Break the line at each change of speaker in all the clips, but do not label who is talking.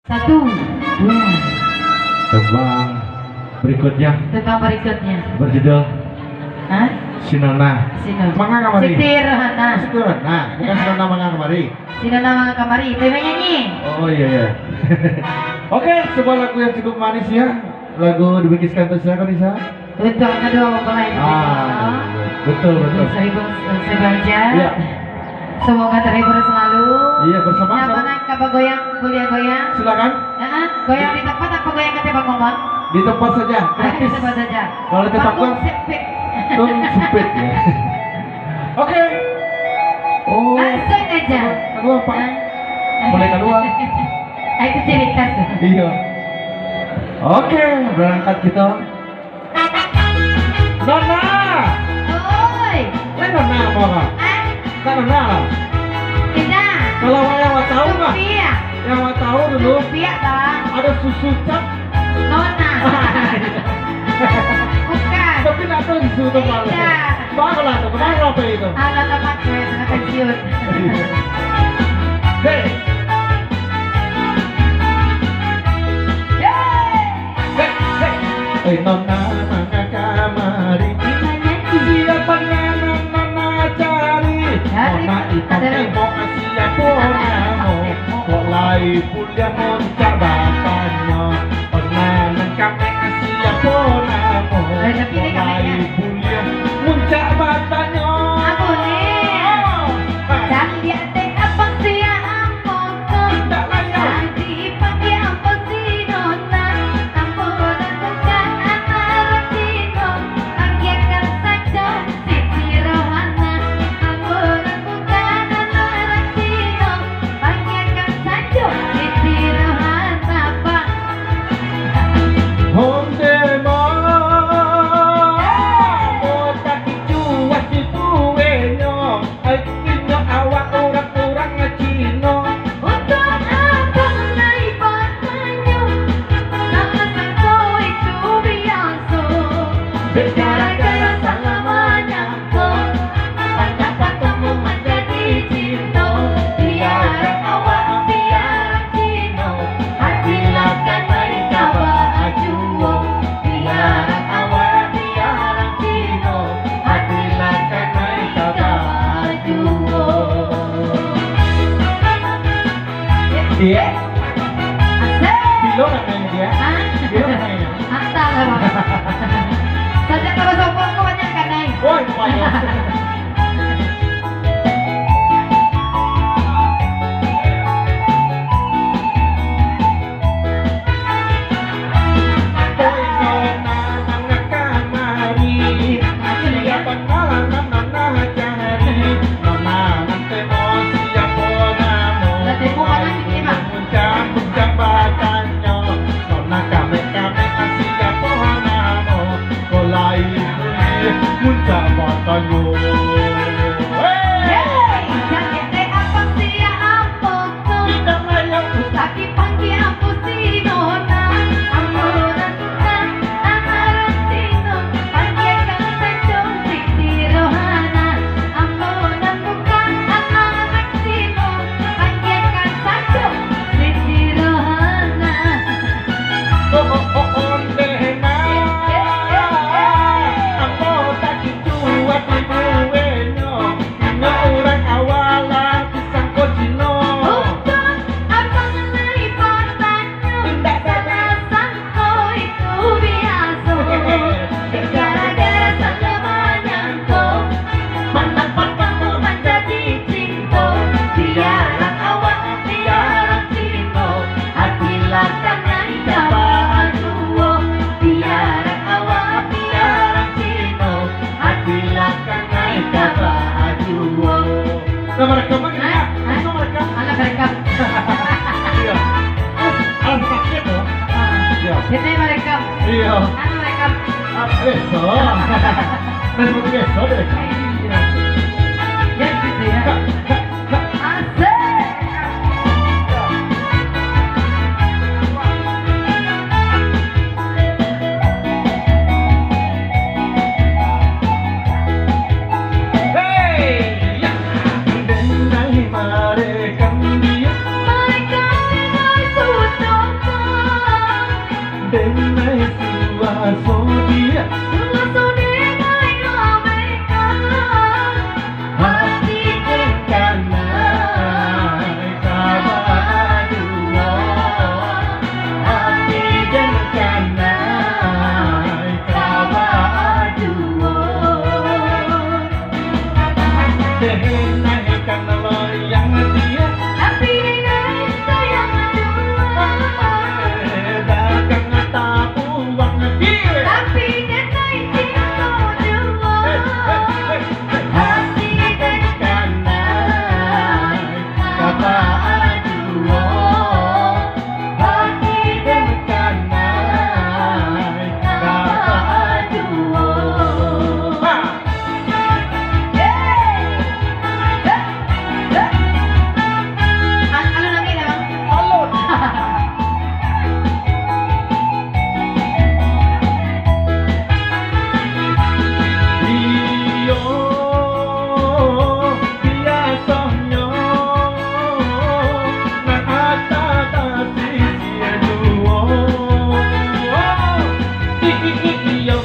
Satu, dua.
Tebang berikutnya
Tebang berikutnya.
berjudul
Hah?
Sinona.
Sino.
Mangga kamari.
Siti Rohana.
Nah, bukan Sinona Mangga kamari.
Sinona Mangga kamari. Tema nyanyi.
Oh iya ya. Oke, sebuah lagu yang cukup manis ya. Lagu dibikinkan untuk siapa Nisa?
Untuk kedua mempelai.
Betul betul.
Sebaja.
Iya.
Semoga terhibur selalu.
Iya bersama
Apa
sama.
nak kabar goyang, kuliah goyang?
Silakan
Goyang di tempat apa goyang ke tempat ngomong?
di tempat saja,
Di
gratis.
tempat saja.
Kalau di tempat
Panggung
gua
sempit.
sempit ya. Oke. Oh.
Langsung aja.
Kedua Pak. Boleh kedua.
Itu ciri khas.
Iya. Oke, berangkat kita. Nona.
Oi.
Nona apa Kak? Nona lah.
Tidak.
Kalau yang mau tahu nggak?
Pia.
Yang mau tahu dulu
Pia bang.
ada susu cap.
Nona. Bukan.
Tapi nggak tahu susu itu apa.
Iya.
Bagus tuh, kenapa apa itu?
Anak teman gue tengah pensiun.
Hei, hei, Nona Mangga kamari. Siapa Nona cari? Nona itu temo siapa namo? Kok lai punya muncak bapaknya? Nona kami siapa namo? Kok lai punya muncak bapaknya?
Apa nih? Jangan lihat deh apa sih yang ampun.
Tidak layak.
Nanti panggil apa sih Nona? Ampun bukan anak Cino. Panggilkan saja Siti Rohana. Ampun bukan anak Cino. Panggilkan saja Siti Rohana bang.
Honde mo otak cuat itu wenyo akhirnya awak orang-orang Cino
Untuk abang naik batanya. Sama sangko itu biasa. Gara-gara salah menyangkut, pendapat umum menjadi cinta. Biar awak biar Cino, hatilah kan mereka baju. Biar awak biar Cino, hatilah kan mereka baju.
dia
Asik.
bilo namanya dia
Hah?
bilo namanya
Hantar lah bang. Sejak kalau sombong kau banyak kan naik.
woi kepala Oi Nona Mangga kamari siapa Nona cari Nona nanti mau siapa namo
Nanti mau mana sih, Pak?
Muncak batanya Nona kami siapa namo Kolai muncak batanya
Yeay, jangan deh apa sih yang ampun.
Tidak layak
Tapi panggil aku si Nona. Ampunan bukan anak Cino. Panggilkan saja Siti Rohana. Ampunan bukan anak Cino. Panggilkan saja Siti Rohana.
Ondena Ambo tak cuat ibu wenyo Ino orang awalan disangko Cino
Untuk abang naik batanya. Sana sangko itu biasa. Gara-gara salah menyangkut, pendapat kamu menjadi cinta. Biarlah awak biarlah Cino, hatilah kan naik baju. Biarlah awak biarlah Cino, hatilah kan naik baju.
Nama rekam lagi ya? Nama rekam?
Anak mereka.
Iya Alas sakit loh Iya
Ini mereka.
Iya
Anak mereka.
Besok Besok besok deh
Ya gitu ya. Asik.
Hey ya Dendai marekan dia
Mereka dengan sudah
sudi
sudi kaya mereka hati
karena kabar dua hati dan karena kabar dua naikkan loyang dia
tapi dengan sayang dua
dagang tahu uang dia
tapi dengan cinta dua hati dan
karena kabar dua hati dan karena kabar dua
ano lang yun ah?
alon Iyo biasanya nakatatasi siya duo iyo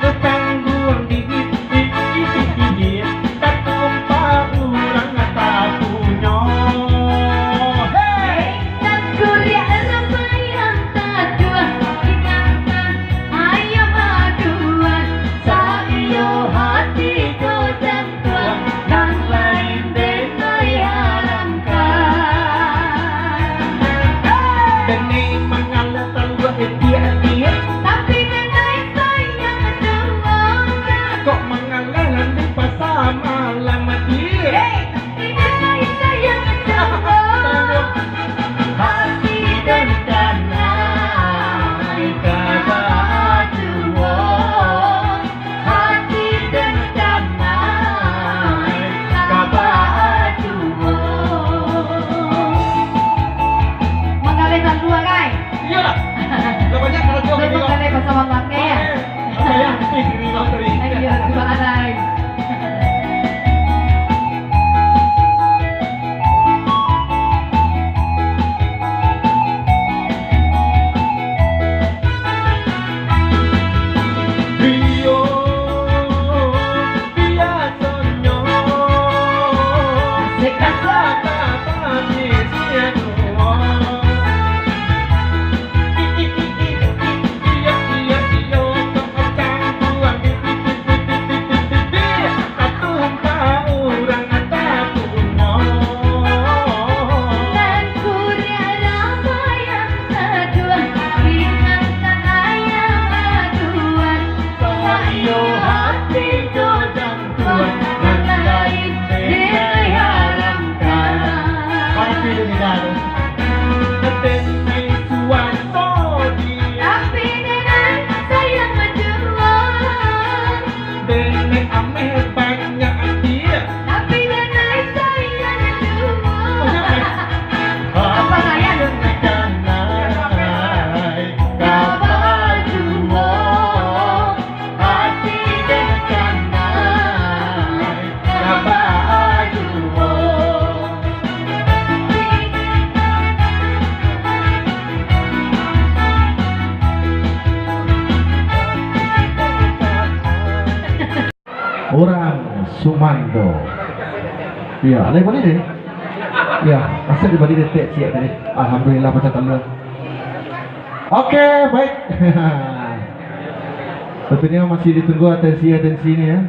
ketangguan dikit tatumpa urang tapunya hey
Dan kuliah ramaian tajwa ingatkan ayam aduan sa iyo hati ko dan tuan dan lain din ay alamkan
Deni mangalatan gua dia
tapi nenay sayang dua
kok mengalalan di pasar malam dia
tapi nenay sayang dua hati dan kanay kabar dua hati dan kanay kabar dua Mangalitan dua kay
iya lah namanya kalau gua
Betul kali bersama kakek ya
apa ya ini materi
Ayo dua anak
Iyo biasanya
Sekasa
nakatatasi siya duo iyo ketangguan tatumpa urang tapunya
Dan kuliah ramaian kedua ingatkan ayam aduan
Sayo hati ko dan tuan
dan lain din ay alamkan
Pasti dengar Atin ay suwaso dia
Tapi dengan sayang dua
Denay ameh banyak dia
Tapi dengan sayang dua
Apa
saya?
Kanay kabar dua Hati dan kanay kabar dua Orang Sumando. Ya, lain mana ni? Ya, asal dibagi detik siap tadi. Alhamdulillah macam tak boleh. Oke, baik. Tentunya masih ditunggu atensi ini ya.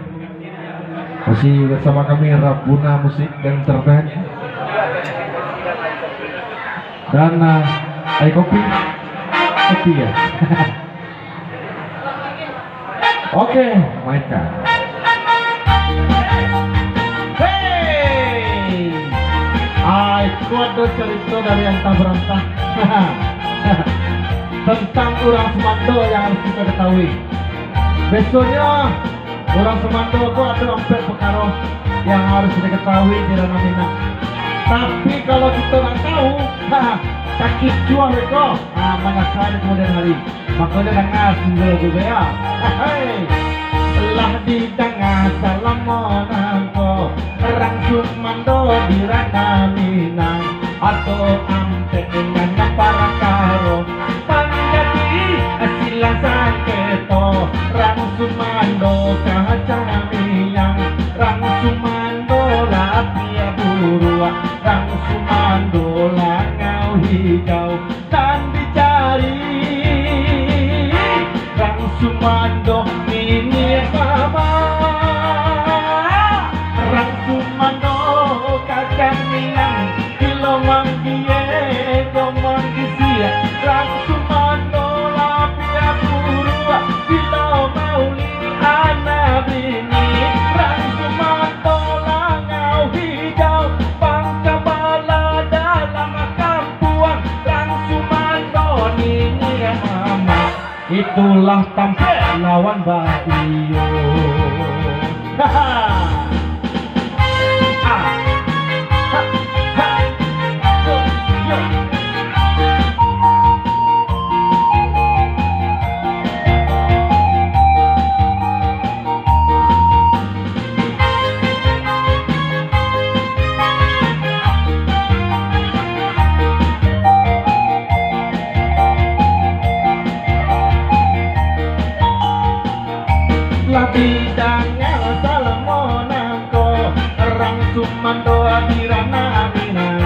Masih bersama kami Rabuna Musik dan Entertain. Dan air kopi ya. Oke, mainkan. Hey, kode cerita dari yang tak berantah tentang orang Semando yang harus kita ketahui. Besoknya orang Semando itu ada 4 perkara yang harus kita ketahui di dalam Minang. Tapi kalau kita nggak tahu, sakit jual mereka. Menyesal di kemudian hari. Makanya dengar single juga ya. Telah didengar salam monangko orang Sumando di Rana Minang atau ampe dengan para karo panjati hijau dan dicari. Rang Sumando ini mama, Rang Sumando kacang minang kilo manggie domang kisia. Rang Sumando lapia purua kilo mauli anak bini. Rang Sumando langau hijau pangkabala dalam kampuan. Rang Sumando ini mama, itulah tampil lawan Baio. Bidangnya Salamonangko, Rang Sumando adirana minang,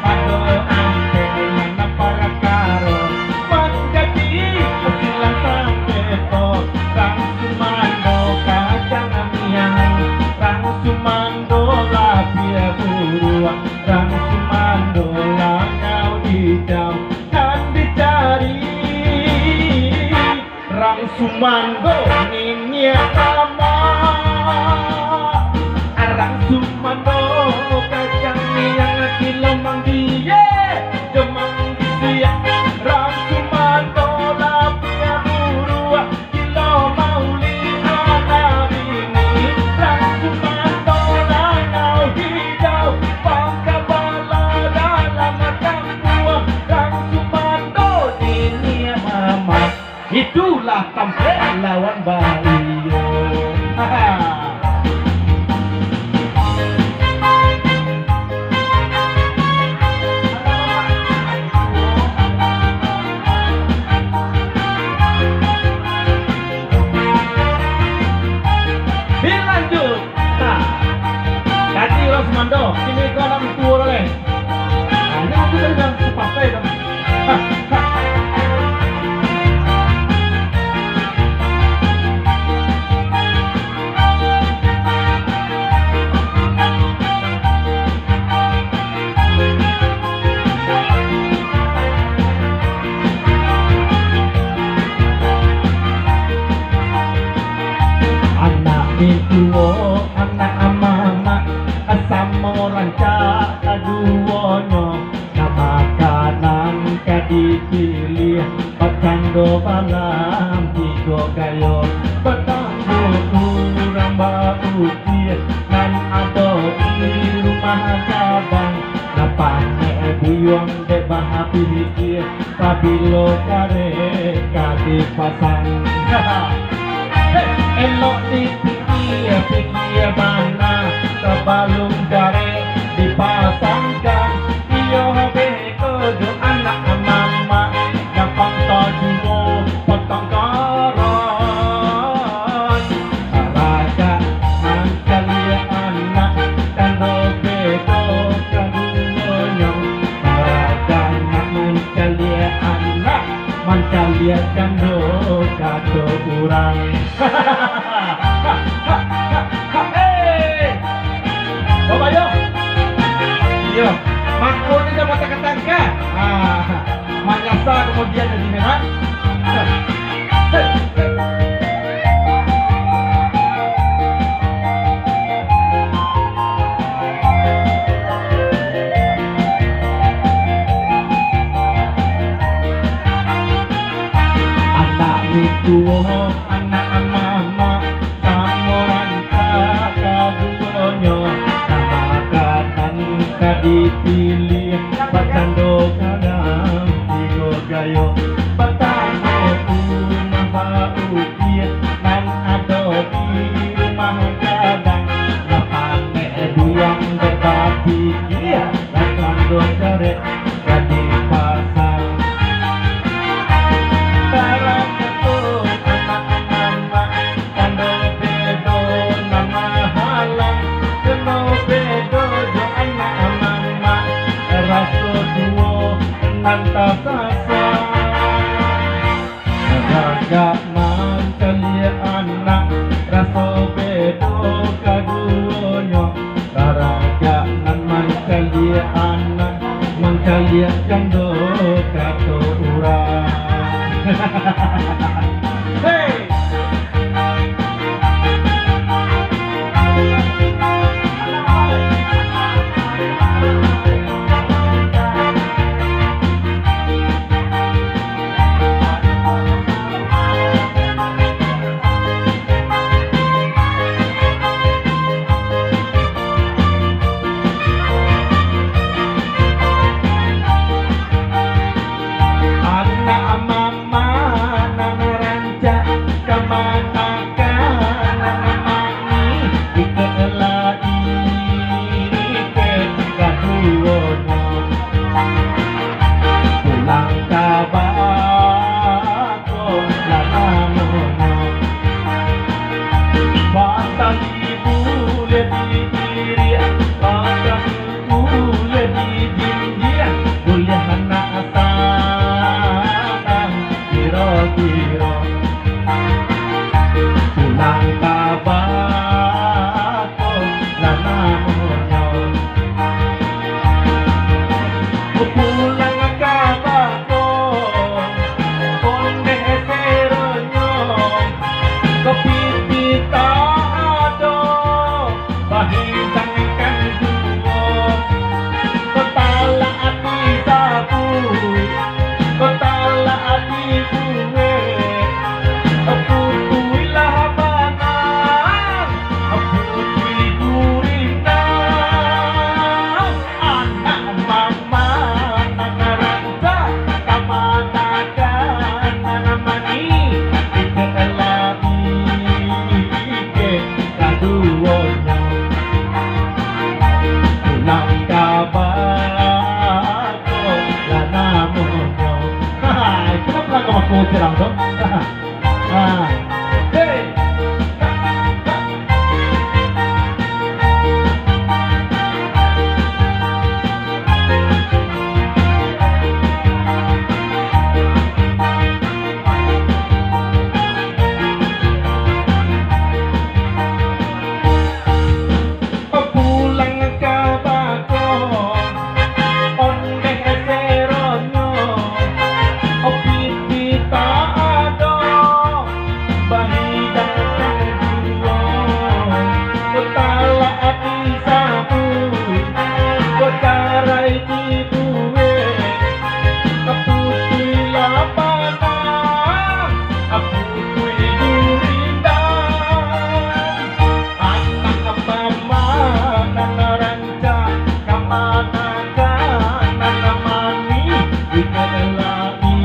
ado ante mana para karo, menjadi silang sangketo. Rang Sumando kacang miang, Rang Sumando lapia burua, Rang Sumando langau hijau dan dicari. Rang Sumando ninya mama, Rang Sumando kacang minang kilo manggie demang kisia. Rang Sumando lapia burua kilo mauli anak bini. Rang Sumando langau hijau pangkabala dalam kampuan. Rang Sumando ninya mama, itulah tampil lawan Baio. Dilanjut. Nah, tadi Rang Sumando, ini kau nak tua oleh. Nah, ini aku tadi dah sepakai dah. Ituo anak mama asamo ranca kaduonyo, nama kanan kadipilih pacando balam tigo gayo petanggo kurang bauti nan ado di rumah cabang napane buyong de bahapilih pabilo kare kadipasang. Elok pikir mana kebalung dari dipasangkan. Iyo beko do anak mama gampang tojuo potong koron. Raja mangkalia anak dan beko kadunonyong. Raja mangkalia anak mangkalia kando kado kurang. Bapak yo, iya, makro ini dapat ketangka. Manyasa kemudian jadi merah. Anak itu anak mama, samoran kaduonyo. Dipilih pacando kadang tigo gayo petanggo rumah bauti nan ado di rumah kadang napane buang bebabi kia pacando kare kadi pasang barang itu anak mama kando bedo nama halang keno bedo jo anak raso duo lantas asa raga mancalia anak rasa bedo kaduonyo raga nan mancalia anak mancalia jando kato urang hey Terang dong. Ah, hey. Pulang ke bako, onde seronyo, opi tak ada, bahida kedua, kotala ati sabu, kotarai dibuwe, kaputui lapangan, kaputui durindan, anak mama nanaranja, kamana nanamani, ikanelai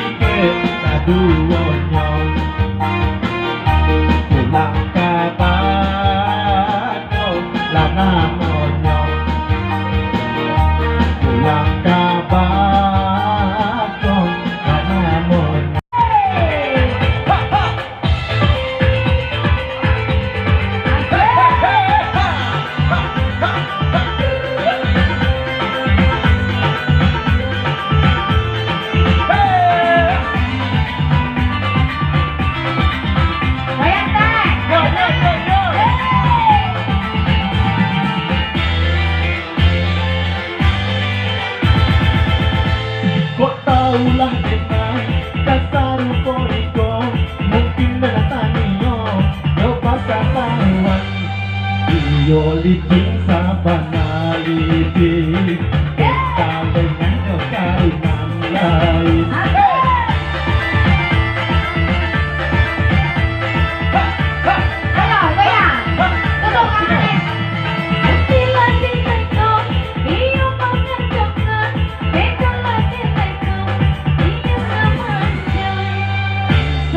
ike kaduonyo, pulang kabado lanamonyo, pulang kabado lanamonyo. Kok taulah dengan dasar poriko, mungkin menataniyo yo pasatawan iyo licin sabana lipi kita dengan kekainan lain.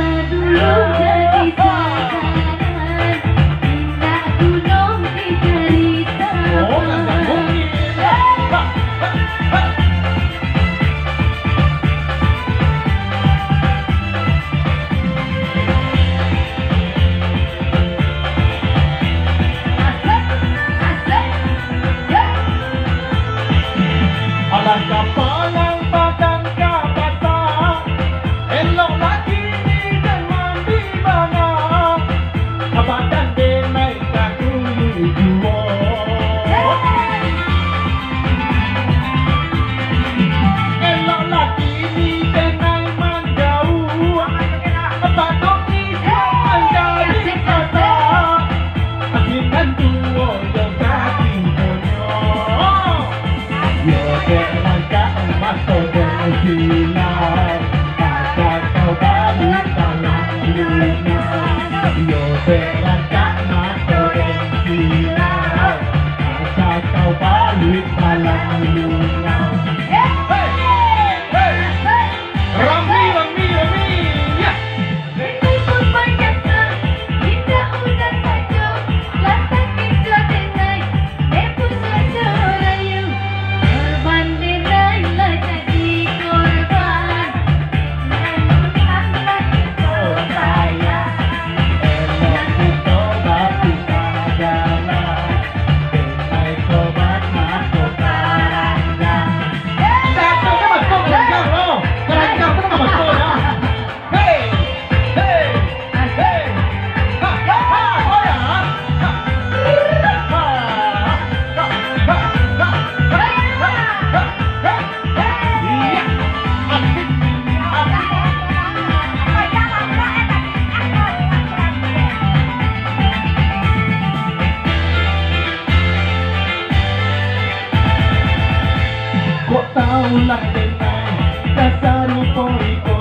Jadi sekarang, indah gunung di cerita.
Allah kapalang badan ka bata, elok lagi ni jangan di mana, badan din may kakujuo. Elok lagi ni jangan menjauh, badan ni jangan jadi kata, asinan tuo yang kaki monyo. Yo terangka masuk dengan sinar, maka kau balik dalam lunar. Yo terangka masuk dengan sinar, maka kau balik dalam lunar. Rami, Rami, Rami, ya.
Ini pun berjasa, kita udah saja, lantas kita denai, lepas saja rayu, korban denai lah jadi korban, dan anak itu saya,
Elok kita balik jalan, denai sobat masuk keranjang. Datang ke masuk keranjang loh, keranjang tu nama masuk dah. Hey, hey, hey, ha, ha, ha, oh ya, ha, ha, ha, ha, ha, ha, ha, iya, asik, asik. Kok tahulah denai dasar rupo-rupo,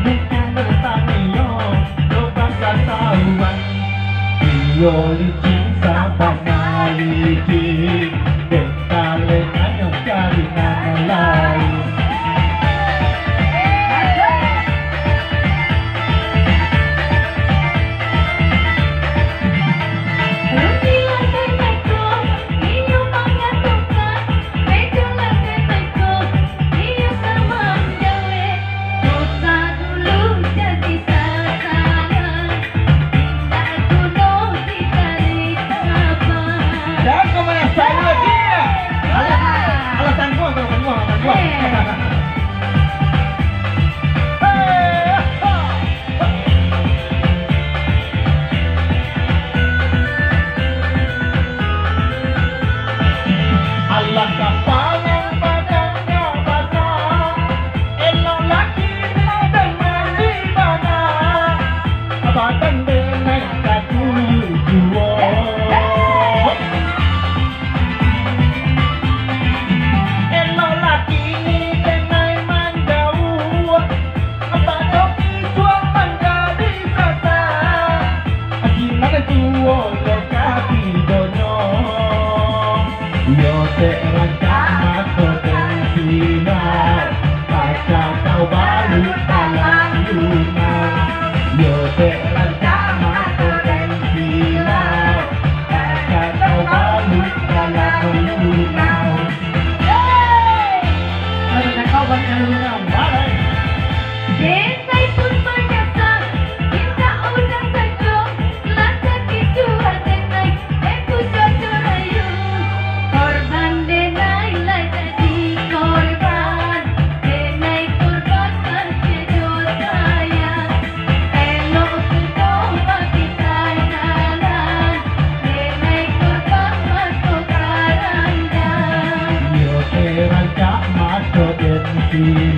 bukan bertanya lo bangsa tahuan. Iyo licin sabana licin, dentale nanya cari nama lain. Jangan kau main saya lagi ya. Alasan gua, alasan gua. Allah kapalang badannya basah, elok lagi dan mandi mana, badan denai kakujuo. Elok lagi denai menjauh, badan isuan menjadi sasa, asinan tuo lo kaki donyo. Yo terangka masuk dengan sinar, maka kau balik dalam lunar. Yo terangka masuk dengan sinar, maka kau balik dalam lunar. Maka kau balik dalam lunar. Balik.
Denai pun berjasa, kita udah saja, lantas kita denai, lepas saja rayu, korban denai lah jadi korban, denai korban terkejo saya, elok kita bagi jalan, denai korban masuk keranjang.
Yo terangka masuk dengan sinar.